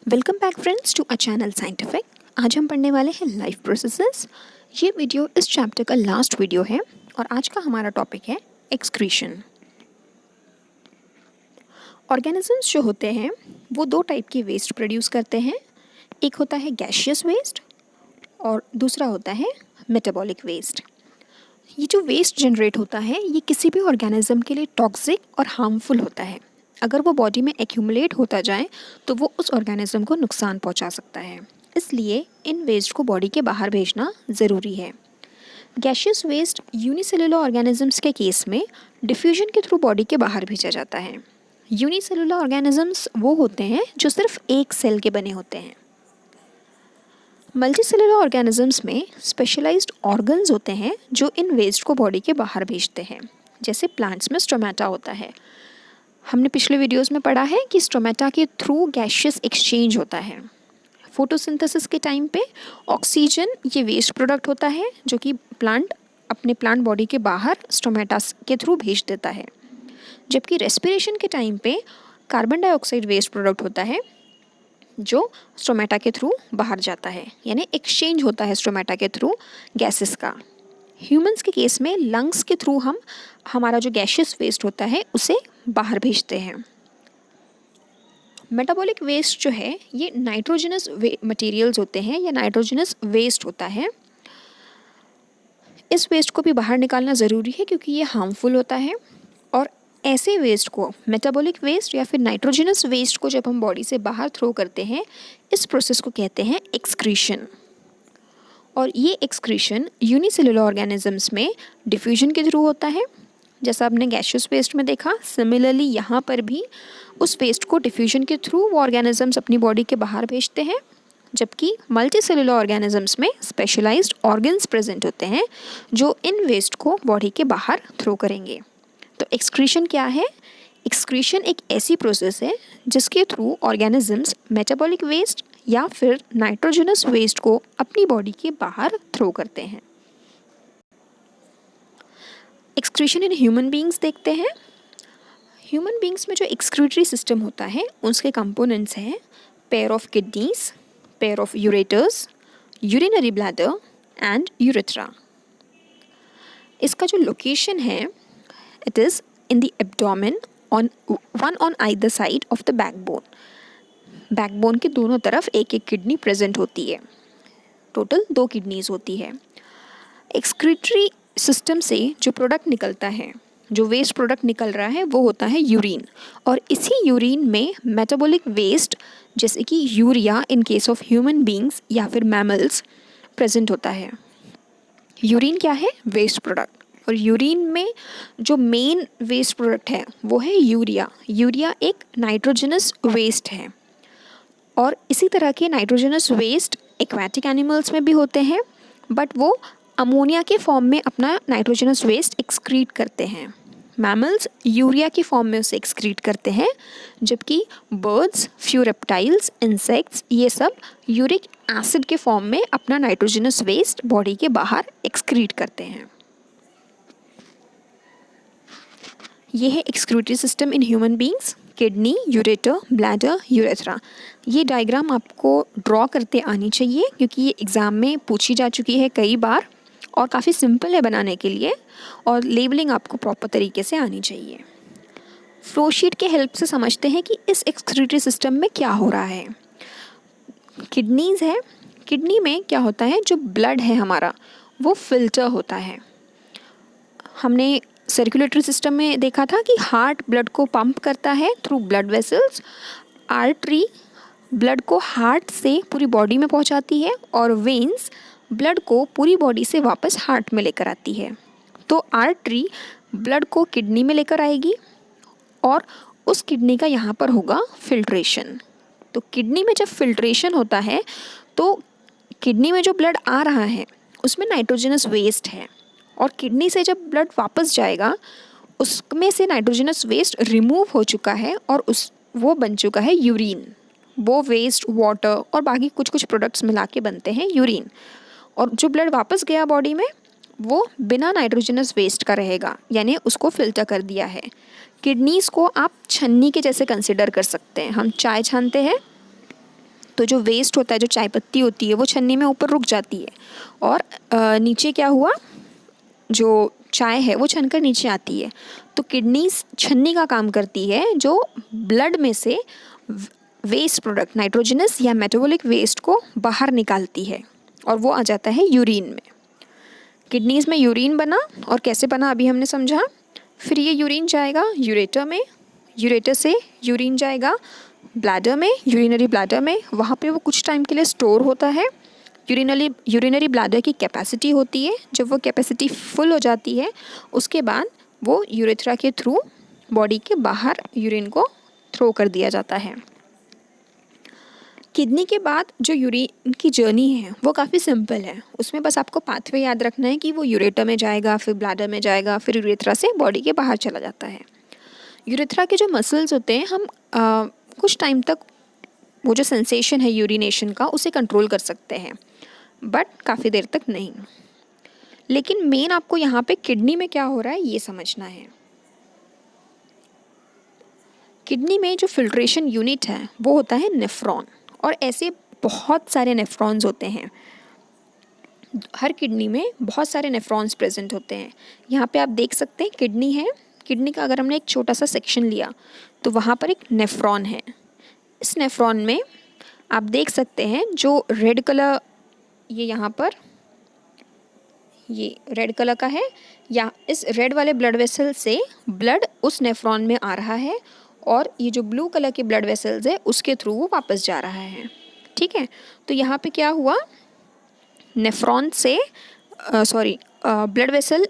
Welcome back friends to a channel scientific. आज हम पढ़ने वाले हैं लाइफ प्रोसेसेस। ये वीडियो इस चैप्टर का लास्ट वीडियो है और आज का हमारा टॉपिक है एक्सक्रीशन। ऑर्गेनिजम्स जो होते हैं वो दो टाइप की वेस्ट प्रोड्यूस करते हैं। एक होता है गैशियस वेस्ट और दूसरा होता है मेटाबॉलिक वेस्ट। ये जो वेस्ट जनरेट होता है ये किसी भी ऑर्गेनिज्म के लिए टॉक्सिक और हार्मफुल होता है। अगर वो बॉडी में एक्यूमुलेट होता जाए तो वो उस ऑर्गेनिज्म को नुकसान पहुंचा सकता है, इसलिए इन वेस्ट को बॉडी के बाहर भेजना ज़रूरी है। गैशियस वेस्ट यूनिसेलुलर ऑर्गेनिजम्स के केस में डिफ्यूजन के थ्रू बॉडी के बाहर भेजा जाता है। यूनिसेलुलर ऑर्गेनिजम्स वो होते हैं जो सिर्फ एक सेल के बने होते हैं। मल्टीसेलुलर ऑर्गेनिजम्स में स्पेशलाइज्ड ऑर्गन्स होते हैं जो इन वेस्ट को बॉडी के बाहर भेजते हैं। जैसे प्लांट्स में स्टोमेटा होता है। हमने पिछले वीडियोस में पढ़ा है कि स्टोमेटा के थ्रू गैशियस एक्सचेंज होता है। फोटोसिंथेसिस के टाइम पे ऑक्सीजन ये वेस्ट प्रोडक्ट होता है जो कि प्लांट अपने प्लांट बॉडी के बाहर स्टोमेटा के थ्रू भेज देता है। जबकि रेस्पिरेशन के टाइम पे कार्बन डाइऑक्साइड वेस्ट प्रोडक्ट होता है जो स्टोमेटा के थ्रू बाहर जाता है, यानी एक्सचेंज होता है स्टोमेटा के थ्रू गैसेस का। ह्यूमंस के केस में लंग्स के थ्रू हम हमारा जो गैशियस वेस्ट होता है उसे बाहर भेजते हैं। मेटाबॉलिक वेस्ट जो है ये नाइट्रोजनस मटेरियल्स होते हैं या नाइट्रोजनस वेस्ट होता है। इस वेस्ट को भी बाहर निकालना ज़रूरी है क्योंकि ये हार्मफुल होता है। और ऐसे वेस्ट को मेटाबॉलिक वेस्ट या फिर नाइट्रोजनस वेस्ट को जब हम बॉडी से बाहर थ्रो करते हैं इस प्रोसेस को कहते हैं एक्सक्रीशन। और ये एक्सक्रीशन यूनिसेलुलर ऑर्गेनिजम्स में डिफ्यूजन के थ्रू होता है, जैसा आपने गैशियस वेस्ट में देखा। सिमिलरली यहाँ पर भी उस वेस्ट को डिफ्यूजन के थ्रू वो ऑर्गेनिजम्स अपनी बॉडी के बाहर भेजते हैं। जबकि मल्टीसेलुलर ऑर्गेनिजम्स में स्पेशलाइज्ड ऑर्गन्स प्रेजेंट होते हैं जो इन वेस्ट को बॉडी के बाहर थ्रो करेंगे। तो एक्सक्रीशन क्या है? एक्सक्रीशन एक ऐसी प्रोसेस है जिसके थ्रू ऑर्गेनिजम्स मेटाबॉलिक वेस्ट या फिर नाइट्रोजनस वेस्ट को अपनी बॉडी के बाहर थ्रो करते हैं। एक्सक्रीशन इन ह्यूमन बींग्स देखते हैं। ह्यूमन बींग्स में जो एक्सक्रीटरी सिस्टम होता है उसके कंपोनेंट्स हैं pair of kidneys, pair of ureters, urinary bladder and urethra. इसका जो लोकेशन है it is in the abdomen on one on either side of the backbone. Backbone के दोनों तरफ एक एक किडनी प्रेजेंट होती है। टोटल 2 किडनीज होती है। एक्सक्रीटरी सिस्टम से जो प्रोडक्ट निकलता है, जो वेस्ट प्रोडक्ट निकल रहा है वो होता है यूरिन। और इसी यूरिन में मेटाबॉलिक वेस्ट जैसे कि urea in case of human beings या फिर मैमल्स प्रेजेंट होता है। यूरिन क्या है? Waste product. और यूरिन में जो मेन वेस्ट प्रोडक्ट है वो है यूरिया। यूरिया एक नाइट्रोजनस वेस्ट है। और इसी तरह के नाइट्रोजनस वेस्ट एक्वाटिक एनिमल्स में भी होते हैं, बट वो अमोनिया के फॉर्म में अपना नाइट्रोजनस वेस्ट एक्सक्रीट करते हैं। मैमल्स यूरिया की फॉर्म में उसे एक्सक्रीट करते हैं, जबकि बर्ड्स, फ्यू रेप्टाइल्स, इंसेक्ट्स ये सब यूरिक एसिड के फॉर्म में अपना नाइट्रोजनस वेस्ट बॉडी के बाहर एक्सक्रीट करते हैं। ये है excretory system in human beings. Kidney, ureter, bladder, urethra. ये डायग्राम आपको ड्रॉ करते आनी चाहिए क्योंकि ये एग्ज़ाम में पूछी जा चुकी है कई बार और काफ़ी सिंपल है बनाने के लिए, और लेबलिंग आपको प्रॉपर तरीके से आनी चाहिए। फ्लो शीट के हेल्प से समझते हैं कि इस एक्सक्रीटरी सिस्टम में क्या हो रहा है। किडनीज़ है। किडनी में क्या होता है, जो ब्लड है हमारा वो फिल्टर होता है। हमने सर्कुलेटरी सिस्टम में देखा था कि हार्ट ब्लड को पंप करता है through blood vessels. Artery blood को हार्ट से पूरी बॉडी में पहुंचाती है और वेन्स ब्लड को पूरी बॉडी से वापस हार्ट में लेकर आती है। तो आर्टरी ब्लड को किडनी में लेकर आएगी और उस किडनी का यहाँ पर होगा फिल्ट्रेशन। तो किडनी में जब फिल्ट्रेशन होता है तो किडनी में जो ब्लड आ रहा है उसमें नाइट्रोजनस वेस्ट है, और किडनी से जब ब्लड वापस जाएगा उसमें से नाइट्रोजनस वेस्ट रिमूव हो चुका है और वो बन चुका है यूरिन। वो वेस्ट वाटर और बाकी कुछ कुछ प्रोडक्ट्स मिला के बनते हैं यूरिन। और जो ब्लड वापस गया बॉडी में वो बिना नाइट्रोजनस वेस्ट का रहेगा, यानी उसको फिल्टर कर दिया है। किडनीज़ को आप छन्नी के जैसे कंसिडर कर सकते हैं। हम चाय छानते हैं तो जो वेस्ट होता है, जो चाय पत्ती होती है, वो छन्नी में ऊपर रुक जाती है और नीचे क्या हुआ, जो चाय है वो छनकर नीचे आती है। तो किडनीज छन्नी का काम करती है, जो ब्लड में से वेस्ट प्रोडक्ट नाइट्रोजनस या मेटाबॉलिक वेस्ट को बाहर निकालती है और वो आ जाता है यूरिन में। किडनीज में यूरिन बना, और कैसे बना अभी हमने समझा। फिर ये यूरिन जाएगा यूरेटर में, यूरेटर से यूरिन जाएगा ब्लैडर में, यूरिनरी ब्लैडर में। वहाँ पे वो कुछ टाइम के लिए स्टोर होता है। यूरिनरी ब्लैडर की कैपेसिटी होती है, जब वो कैपेसिटी फुल हो जाती है उसके बाद वो यूरेथ्रा के थ्रू बॉडी के बाहर यूरिन को थ्रो कर दिया जाता है। किडनी के बाद जो यूरिन की जर्नी है वो काफ़ी सिंपल है। उसमें बस आपको पाथवे याद रखना है कि वो यूरेटर में जाएगा, फिर ब्लैडर में जाएगा, फिर यूरेथ्रा से बॉडी के बाहर चला जाता है। यूरेथ्रा के जो मसल्स होते हैं, हम कुछ टाइम तक वो जो सेंसेशन है यूरिनेशन का उसे कंट्रोल कर सकते हैं, बट काफ़ी देर तक नहीं। लेकिन मेन आपको यहाँ पे किडनी में क्या हो रहा है ये समझना है। किडनी में जो फिल्ट्रेशन यूनिट है वो होता है नेफ्रॉन, और ऐसे बहुत सारे नेफ्रॉन्स होते हैं। हर किडनी में बहुत सारे नेफ्रॉन्स प्रेजेंट होते हैं। यहाँ पे आप देख सकते हैं किडनी है। किडनी का अगर हमने एक छोटा सा सेक्शन लिया तो वहाँ पर एक नेफ्रॉन है। इस नेफ्रॉन में आप देख सकते हैं जो रेड कलर, ये यहाँ पर ये रेड कलर का है, या इस रेड वाले ब्लड वेसल से ब्लड उस नेफ्रॉन में आ रहा है, और ये जो ब्लू कलर के ब्लड वेसल्स है उसके थ्रू वो वापस जा रहा है। ठीक है, तो यहाँ पे क्या हुआ, नेफ्रॉन से ब्लड वेसल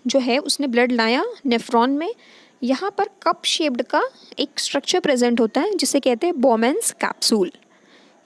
जो है उसने ब्लड लाया नेफ्रॉन में। यहाँ पर कप शेप्ड का एक स्ट्रक्चर प्रेजेंट होता है जिसे कहते हैं बोमेंस कैप्सूल।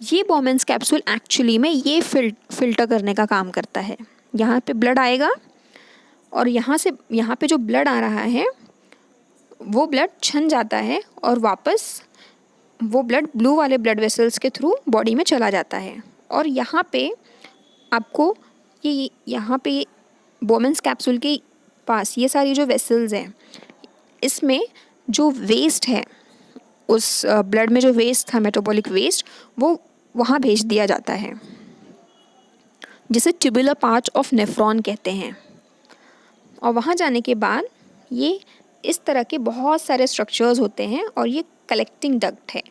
ये बोमेंस कैप्सूल एक्चुअली में ये फिल्टर करने का काम करता है। यहाँ पे ब्लड आएगा और यहाँ पे जो ब्लड आ रहा है वो ब्लड छन जाता है और वापस वो ब्लड ब्लू वाले ब्लड वेसल्स के थ्रू बॉडी में चला जाता है। और यहाँ पे आपको यहाँ पे बोमेंस कैप्सूल के पास ये सारी जो वेसल्स हैं, इसमें जो वेस्ट है, उस ब्लड में जो वेस्ट था मेटाबॉलिक वेस्ट, वो वहाँ भेज दिया जाता है, जिसे ट्यूबुलर पार्ट ऑफ नेफ्रॉन कहते हैं। और वहाँ जाने के बाद ये इस तरह के बहुत सारे स्ट्रक्चर्स होते हैं और ये कलेक्टिंग डक्ट है।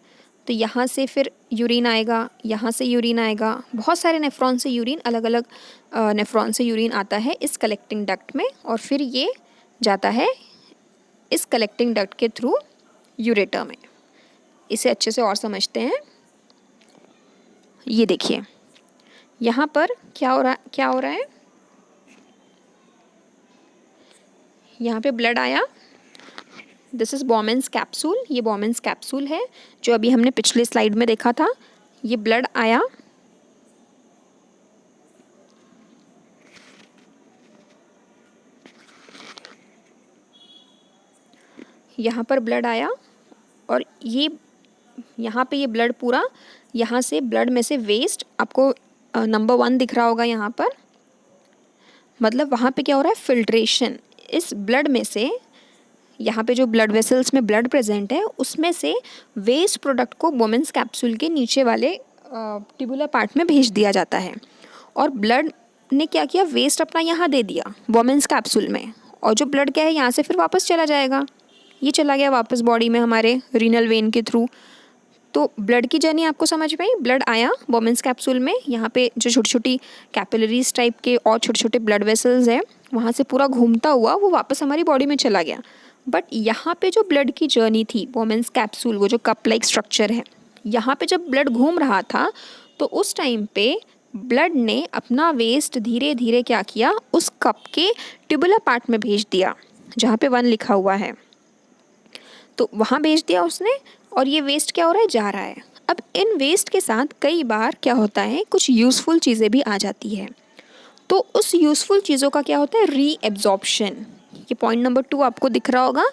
तो यहाँ से फिर यूरिन आएगा, यहाँ से यूरिन आएगा, बहुत सारे नेफ्रॉन से यूरिन, अलग अलग नेफ्रॉन से यूरिन आता है इस कलेक्टिंग डक्ट में, और फिर ये जाता है इस कलेक्टिंग डक्ट के थ्रू यूरेटर में। इसे अच्छे से और समझते हैं। ये देखिए यहाँ पर क्या हो रहा है, यहाँ पे ब्लड आया, दिस इज़ बोमेंस कैप्सूल। ये बोमेंस कैप्सूल है जो अभी हमने पिछले स्लाइड में देखा था। ये ब्लड आया, यहाँ पर ब्लड आया, और ये यहाँ पे ये ब्लड पूरा, यहाँ से ब्लड में से वेस्ट आपको नंबर 1 दिख रहा होगा यहाँ पर, मतलब वहाँ पे क्या हो रहा है, फिल्ट्रेशन। इस ब्लड में से, यहाँ पे जो ब्लड वेसल्स में ब्लड प्रेजेंट है उसमें से वेस्ट प्रोडक्ट को बोमेंस कैप्सूल के नीचे वाले ट्यूबुलर पार्ट में भेज दिया जाता है। और ब्लड ने क्या किया, वेस्ट अपना यहाँ दे दिया बोमेंस कैप्सूल में, और जो ब्लड क्या है यहाँ से फिर वापस चला जाएगा। ये चला गया वापस बॉडी में हमारे रीनल वेन के थ्रू। तो ब्लड की जर्नी आपको समझ में आई। ब्लड आया बोमेंस कैप्सूल में, यहाँ पे जो छोटी छोटी कैपिलरीज टाइप के और छोटे छोटे ब्लड वेसल्स हैं, वहाँ से पूरा घूमता हुआ वो वापस हमारी बॉडी में चला गया। बट यहाँ पे जो ब्लड की जर्नी थी, बोमेंस कैप्सूल, वो जो कप लाइक स्ट्रक्चर है, यहाँ पे जब ब्लड घूम रहा था तो उस टाइम पे ब्लड ने अपना वेस्ट धीरे धीरे क्या किया, उस कप के ट्यूबुलर पार्ट में भेज दिया जहाँ पे 1 लिखा हुआ है। तो वहाँ भेज दिया उसने, और ये वेस्ट क्या हो रहा है, जा रहा है। अब इन वेस्ट के साथ कई बार क्या होता है, कुछ यूज़फुल चीज़ें भी आ जाती है। तो उस यूज़फुल चीज़ों का क्या होता है, रीएब्जॉर्प्शन। ये पॉइंट नंबर 2 आपको दिख रहा होगा।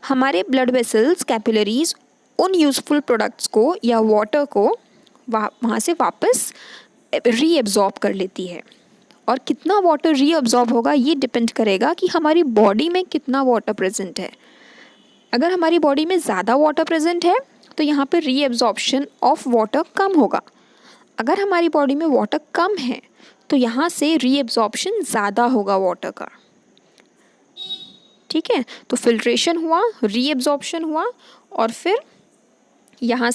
हमारे ब्लड वेसल्स, कैपिलरीज उन यूज़फुल प्रोडक्ट्स को या वाटर को वहाँ से वापस रीएब्जॉर्ब कर लेती है। और कितना वाटर रीअब्जॉर्ब होगा ये डिपेंड करेगा कि हमारी बॉडी में कितना वाटर प्रेजेंट है। अगर हमारी बॉडी में ज़्यादा वाटर प्रेजेंट है तो यहाँ पर रीएब्जॉर्प्शन ऑफ वाटर कम होगा, अगर हमारी बॉडी में वाटर कम है तो यहाँ से रीएब्जॉर्प्शन ज़्यादा होगा वाटर का, ठीक है। तो फिल्ट्रेशन हुआ, रीएब्जॉर्प्शन हुआ, और फिर यहाँ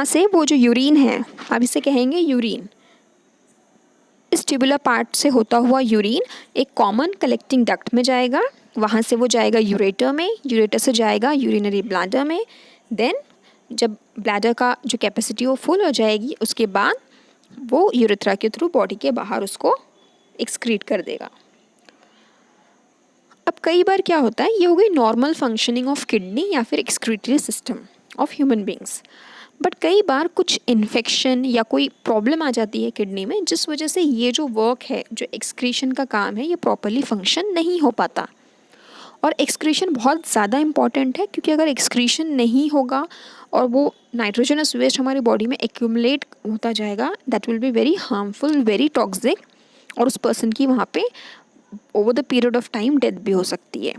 से वो जो यूरिन है, अब इसे कहेंगे यूरिन, इस ट्यूबुलर पार्ट से होता हुआ यूरिन एक कॉमन कलेक्टिंग डक्ट में जाएगा, वहाँ से वो जाएगा यूरेटर में, यूरेटर से जाएगा यूरिनरी ब्लैडर में। देन जब ब्लैडर का जो कैपेसिटी वो फुल हो जाएगी, उसके बाद वो यूरेथ्रा के थ्रू बॉडी के बाहर उसको एक्सक्रीट कर देगा। अब कई बार क्या होता है, ये हो गई नॉर्मल फंक्शनिंग ऑफ किडनी या फिर excretory system of human beings. But कई बार कुछ इन्फेक्शन या कोई प्रॉब्लम आ जाती है किडनी में, जिस वजह से ये जो वर्क है, जो एक्सक्रीशन का काम है, ये प्रॉपरली फंक्शन नहीं हो पाता। और एक्सक्रीशन बहुत ज़्यादा इम्पॉर्टेंट है, क्योंकि अगर एक्सक्रीशन नहीं होगा और वो नाइट्रोजनस वेस्ट हमारी बॉडी में एक्यूमुलेट होता जाएगा, that will be very harmful, very toxic, और उस पर्सन की वहाँ पे over the period of time death भी हो सकती है।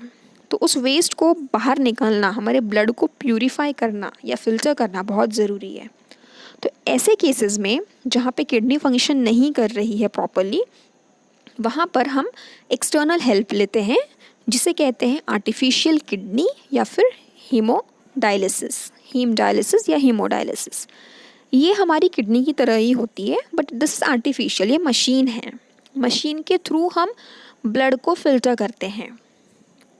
तो उस वेस्ट को बाहर निकालना, हमारे ब्लड को प्यूरिफाई करना या फिल्टर करना बहुत ज़रूरी है। तो ऐसे केसेस में जहाँ पे किडनी फंक्शन नहीं कर रही है प्रॉपरली, वहाँ पर हम एक्सटर्नल हेल्प लेते हैं, जिसे कहते हैं आर्टिफिशियल किडनी या फिर हीम डायलिसिस या हीमोडायलिसिस। ये हमारी किडनी की तरह ही होती है, बट दिस इज़ आर्टिफिशियल, ये मशीन है। मशीन के थ्रू हम ब्लड को फिल्टर करते हैं।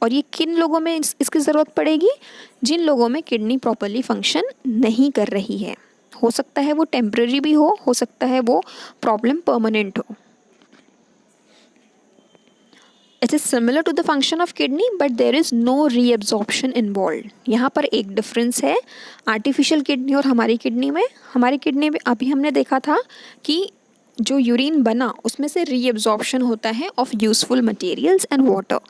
और ये किन लोगों में इसकी ज़रूरत पड़ेगी? जिन लोगों में किडनी प्रॉपरली फंक्शन नहीं कर रही है। हो सकता है वो टेम्परेरी भी हो सकता है वो प्रॉब्लम परमानेंट हो। It is similar to the function of kidney, but there is no reabsorption involve. यहाँ पर एक डिफरेंस है आर्टिफिशियल किडनी और हमारी किडनी में। हमारी किडनी में अभी हमने देखा था कि जो यूरिन बना उसमें से रीएब्जॉर्प्शन होता है of useful materials and water,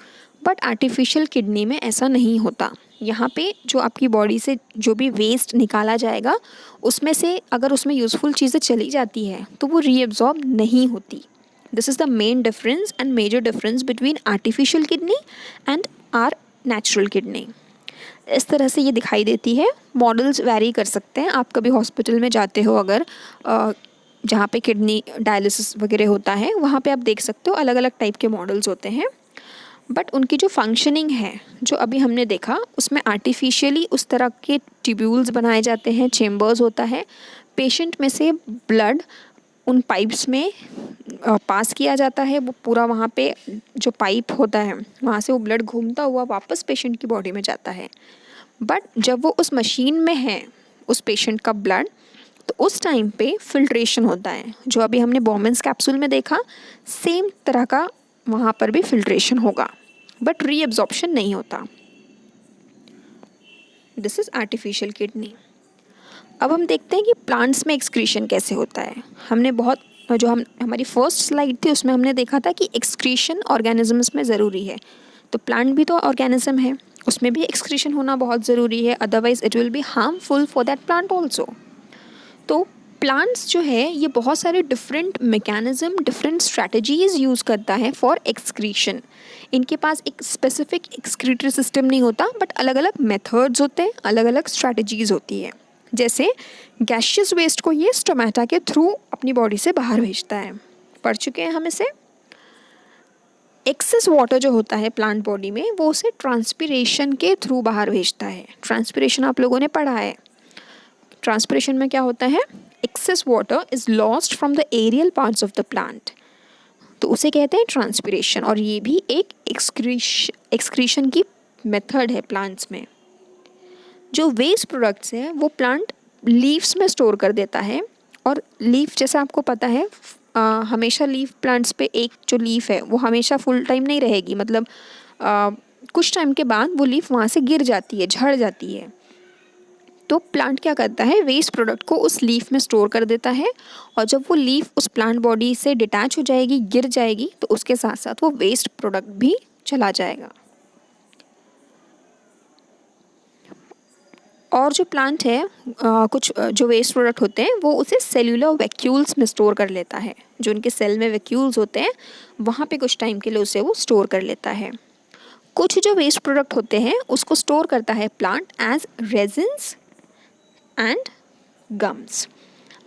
but artificial kidney में ऐसा नहीं होता। यहाँ पे जो आपकी बॉडी से जो भी वेस्ट निकाला जाएगा, उसमें से अगर उसमें यूज़फुल चीज़ें चली जाती है तो वो रीएब्जॉर्ब नहीं होती। This is the main difference and major difference between artificial kidney and our natural kidney. इस तरह से ये दिखाई देती है। मॉडल्स वैरी कर सकते हैं। आप कभी हॉस्पिटल में जाते हो अगर जहाँ पे किडनी डायलिसिस वगैरह होता है, वहाँ पे आप देख सकते हो अलग अलग टाइप के मॉडल्स होते हैं, बट उनकी जो फंक्शनिंग है, जो अभी हमने देखा, उसमें आर्टिफिशियली उस तरह के ट्यूब्यूल्स बनाए जाते हैं, चेम्बर्स होता है। पेशेंट में से ब्लड उन पाइप्स में पास किया जाता है। वो पूरा वहाँ पे जो पाइप होता है, वहाँ से वो ब्लड घूमता हुआ वापस पेशेंट की बॉडी में जाता है। बट जब वो उस मशीन में है, उस पेशेंट का ब्लड, तो उस टाइम पे फिल्ट्रेशन होता है। जो अभी हमने बॉमेंस कैप्सूल में देखा, सेम तरह का वहाँ पर भी फिल्ट्रेशन होगा, बट रीअब्जॉर्प्शन नहीं होता। This is artificial kidney. अब हम देखते हैं कि प्लांट्स में एक्सक्रीशन कैसे होता है। हमने हमारी फर्स्ट स्लाइड थी, उसमें हमने देखा था कि एक्सक्रीशन ऑर्गेनिजम्स में ज़रूरी है। तो प्लांट भी तो ऑर्गेनिज्म है, उसमें भी एक्सक्रीशन होना बहुत ज़रूरी है, otherwise it will be harmful for that plant also. तो प्लांट्स जो है ये बहुत सारे different mechanism, different strategies use करता है फॉर एक्सक्रीशन। इनके पास एक स्पेसिफिक एक्सक्रीटरी सिस्टम नहीं होता, बट अलग अलग मेथड्स होते हैं, अलग अलग स्ट्रैटेजीज़ होती है। जैसे गैशियस वेस्ट को ये स्टोमेटा के थ्रू अपनी बॉडी से बाहर भेजता है, पढ़ चुके हैं हम इसे। एक्सेस वाटर जो होता है प्लांट बॉडी में, वो उसे ट्रांसपिरेशन के थ्रू बाहर भेजता है। ट्रांसपिरेशन आप लोगों ने पढ़ा है। ट्रांसपिरेशन में क्या होता है? Excess water is lost from the aerial parts of the plant, तो उसे कहते हैं ट्रांसपिरेशन। और ये भी एक एक्सक्रीशन की मेथड है प्लांट्स में। जो वेस्ट प्रोडक्ट्स हैं वो प्लांट लीव्स में स्टोर कर देता है। और लीफ, जैसे आपको पता है, हमेशा लीफ प्लांट्स पे एक जो लीफ है वो हमेशा फुल टाइम नहीं रहेगी, मतलब कुछ टाइम के बाद वो लीफ वहाँ से गिर जाती है, झड़ जाती है। तो प्लांट क्या करता है, वेस्ट प्रोडक्ट को उस लीफ में स्टोर कर देता है, और जब वो लीफ उस प्लांट बॉडी से डिटैच हो जाएगी, गिर जाएगी, तो उसके साथ साथ वो वेस्ट प्रोडक्ट भी चला जाएगा। और जो प्लांट है, कुछ जो वेस्ट प्रोडक्ट होते हैं वो उसे सेल्यूलर वैक्यूल्स में स्टोर कर लेता है। जो उनके सेल में वैक्यूल्स होते हैं, वहाँ पे कुछ टाइम के लिए उसे वो स्टोर कर लेता है। कुछ जो वेस्ट प्रोडक्ट होते हैं उसको स्टोर करता है plant as resins and gums.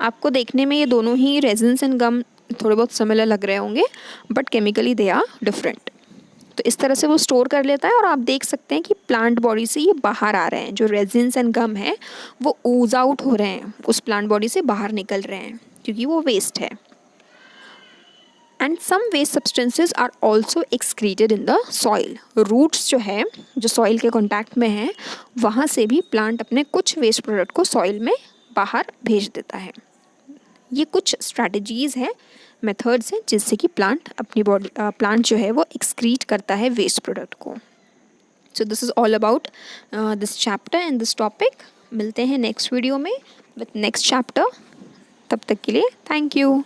आपको देखने में ये दोनों ही रेजिन्स एंड गम थोड़े बहुत सिमिलर लग रहे होंगे, but chemically they are different. तो इस तरह से वो स्टोर कर लेता है और आप देख सकते हैं कि प्लांट बॉडी से ये बाहर आ रहे हैं। जो रेजिन्स एंड गम है वो ऊज आउट हो रहे हैं, उस प्लांट बॉडी से बाहर निकल रहे हैं क्योंकि वो वेस्ट है। And some waste substances are also excreted in the soil. Roots जो है, जो सॉइल के कॉन्टैक्ट में है, वहाँ से भी प्लांट अपने कुछ वेस्ट प्रोडक्ट को सॉइल में बाहर भेज देता है। ये कुछ स्ट्रैटेजीज़ हैं, मेथड्स हैं, जिससे कि प्लांट अपनी बॉडी प्लांट जो है वो एक्सक्रीट करता है वेस्ट प्रोडक्ट को। So this is all about this chapter and this topic. मिलते हैं नेक्स्ट वीडियो में विथ नेक्स्ट चैप्टर। तब तक के लिए थैंक यू।